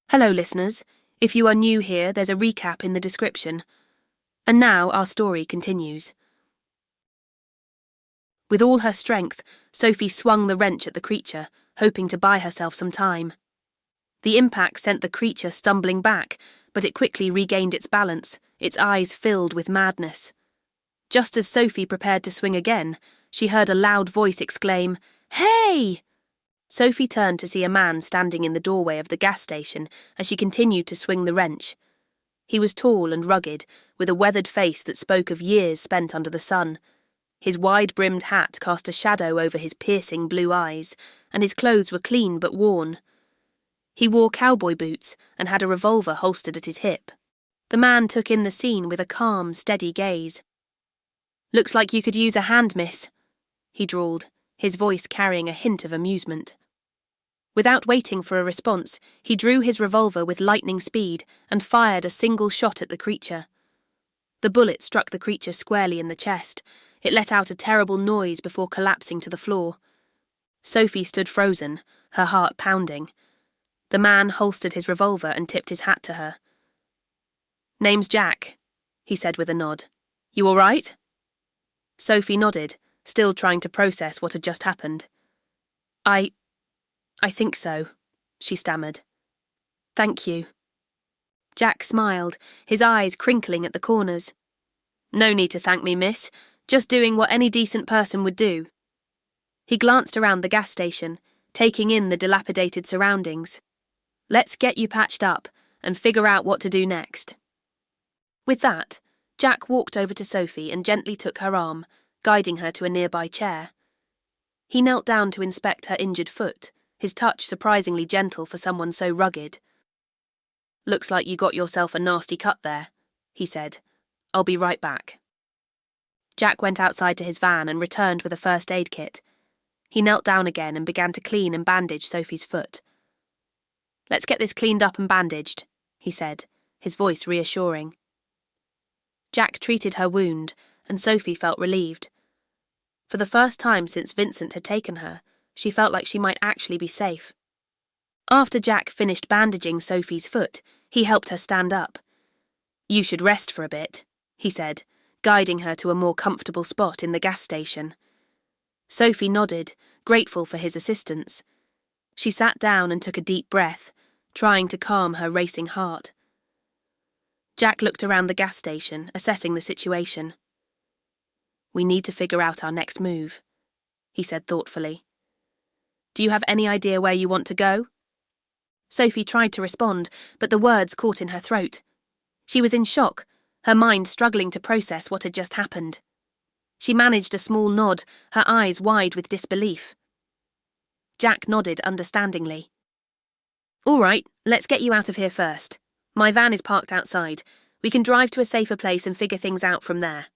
Hello, listeners. If you are new here, there's a recap in the description. And now our story continues. With all her strength, Sophie swung the wrench at the creature, hoping to buy herself some time. The impact sent the creature stumbling back, but it quickly regained its balance, its eyes filled with madness. Just as Sophie prepared to swing again, she heard a loud voice exclaim, "Hey!" Sophie turned to see a man standing in the doorway of the gas station as she continued to swing the wrench. He was tall and rugged, with a weathered face that spoke of years spent under the sun. His wide-brimmed hat cast a shadow over his piercing blue eyes, and his clothes were clean but worn. He wore cowboy boots and had a revolver holstered at his hip. The man took in the scene with a calm, steady gaze. "Looks like you could use a hand, miss," he drawled, his voice carrying a hint of amusement. Without waiting for a response, he drew his revolver with lightning speed and fired a single shot at the creature. The bullet struck the creature squarely in the chest. It let out a terrible noise before collapsing to the floor. Sophie stood frozen, her heart pounding. The man holstered his revolver and tipped his hat to her. "Name's Jack," he said with a nod. "You all right?" Sophie nodded, still trying to process what had just happened. I think so," she stammered. "Thank you." Jack smiled, his eyes crinkling at the corners. "No need to thank me, miss. Just doing what any decent person would do." He glanced around the gas station, taking in the dilapidated surroundings. "Let's get you patched up and figure out what to do next." With that, Jack walked over to Sophie and gently took her arm, guiding her to a nearby chair. He knelt down to inspect her injured foot, his touch surprisingly gentle for someone so rugged. "Looks like you got yourself a nasty cut there," he said. "I'll be right back." Jack went outside to his van and returned with a first aid kit. He knelt down again and began to clean and bandage Sophie's foot. "Let's get this cleaned up and bandaged," he said, his voice reassuring. Jack treated her wound, and Sophie felt relieved. For the first time since Vincent had taken her, she felt like she might actually be safe. After Jack finished bandaging Sophie's foot, he helped her stand up. "You should rest for a bit," he said, guiding her to a more comfortable spot in the gas station. Sophie nodded, grateful for his assistance. She sat down and took a deep breath, trying to calm her racing heart. Jack looked around the gas station, assessing the situation. "We need to figure out our next move," he said thoughtfully. "Do you have any idea where you want to go?" Sophie tried to respond, but the words caught in her throat. She was in shock, her mind struggling to process what had just happened. She managed a small nod, her eyes wide with disbelief. Jack nodded understandingly. "All right, let's get you out of here first. My van is parked outside. We can drive to a safer place and figure things out from there."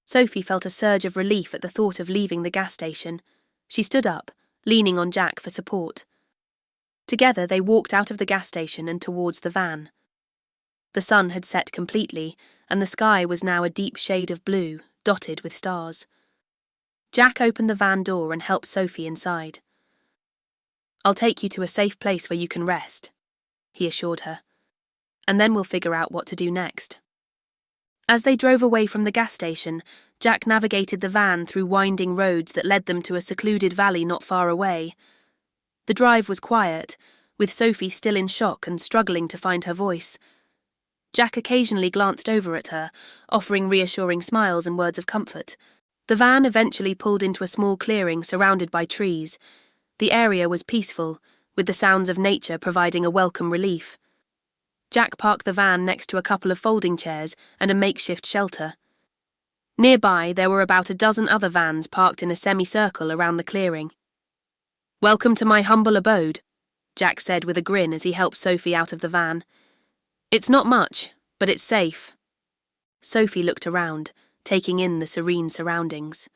Sophie felt a surge of relief at the thought of leaving the gas station. She stood up, leaning on Jack for support. Together they walked out of the gas station and towards the van. The sun had set completely, and the sky was now a deep shade of blue, dotted with stars. Jack opened the van door and helped Sophie inside. "I'll take you to a safe place where you can rest," he assured her. "And then we'll figure out what to do next." As they drove away from the gas station, Jack navigated the van through winding roads that led them to a secluded valley not far away. The drive was quiet, with Sophie still in shock and struggling to find her voice. Jack occasionally glanced over at her, offering reassuring smiles and words of comfort. The van eventually pulled into a small clearing surrounded by trees. The area was peaceful, with the sounds of nature providing a welcome relief. Jack parked the van next to a couple of folding chairs and a makeshift shelter. Nearby, there were about a dozen other vans parked in a semicircle around the clearing. "Welcome to my humble abode," Jack said with a grin as he helped Sophie out of the van. "It's not much, but it's safe." Sophie looked around, taking in the serene surroundings.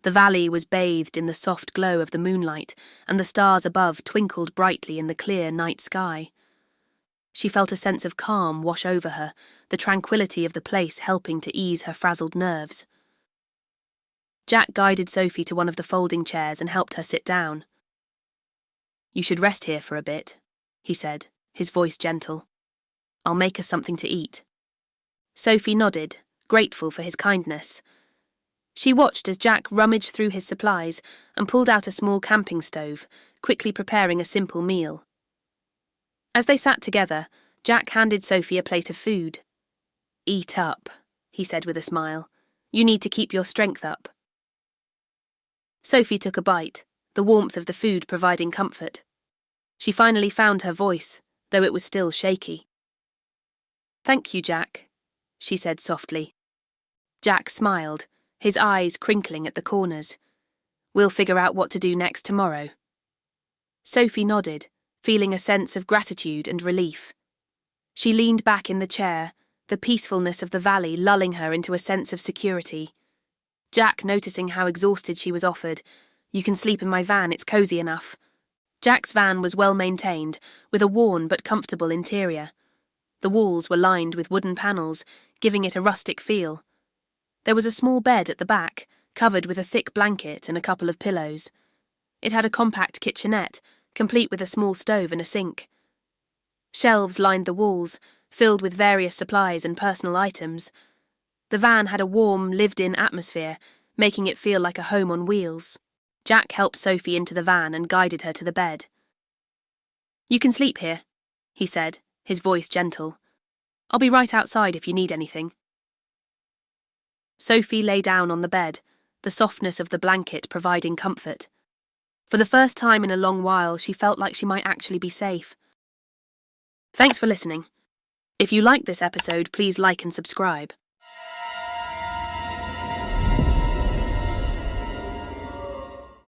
The valley was bathed in the soft glow of the moonlight, and the stars above twinkled brightly in the clear night sky. She felt a sense of calm wash over her, the tranquility of the place helping to ease her frazzled nerves. Jack guided Sophie to one of the folding chairs and helped her sit down. "You should rest here for a bit," he said, his voice gentle. I'll make us something to eat. Sophie nodded, grateful for his kindness. She watched as Jack rummaged through his supplies and pulled out a small camping stove, quickly preparing a simple meal. As they sat together, Jack handed Sophie a plate of food. Eat up, he said with a smile. You need to keep your strength up. Sophie took a bite, the warmth of the food providing comfort. She finally found her voice, though it was still shaky. Thank you, Jack, she said softly. Jack smiled, his eyes crinkling at the corners. We'll figure out what to do next tomorrow. Sophie nodded, feeling a sense of gratitude and relief. She leaned back in the chair, the peacefulness of the valley lulling her into a sense of security. Jack, noticing how exhausted she was, offered, You can sleep in my van, it's cosy enough. Jack's van was well maintained, with a worn but comfortable interior. The walls were lined with wooden panels, giving it a rustic feel. There was a small bed at the back, covered with a thick blanket and a couple of pillows. It had a compact kitchenette, complete with a small stove and a sink. Shelves lined the walls, filled with various supplies and personal items. The van had a warm, lived-in atmosphere, making it feel like a home on wheels. Jack helped Sophie into the van and guided her to the bed. You can sleep here, he said, his voice gentle. I'll be right outside if you need anything. Sophie lay down on the bed, the softness of the blanket providing comfort. For the first time in a long while, she felt like she might actually be safe. Thanks for listening. If you liked this episode, please like and subscribe.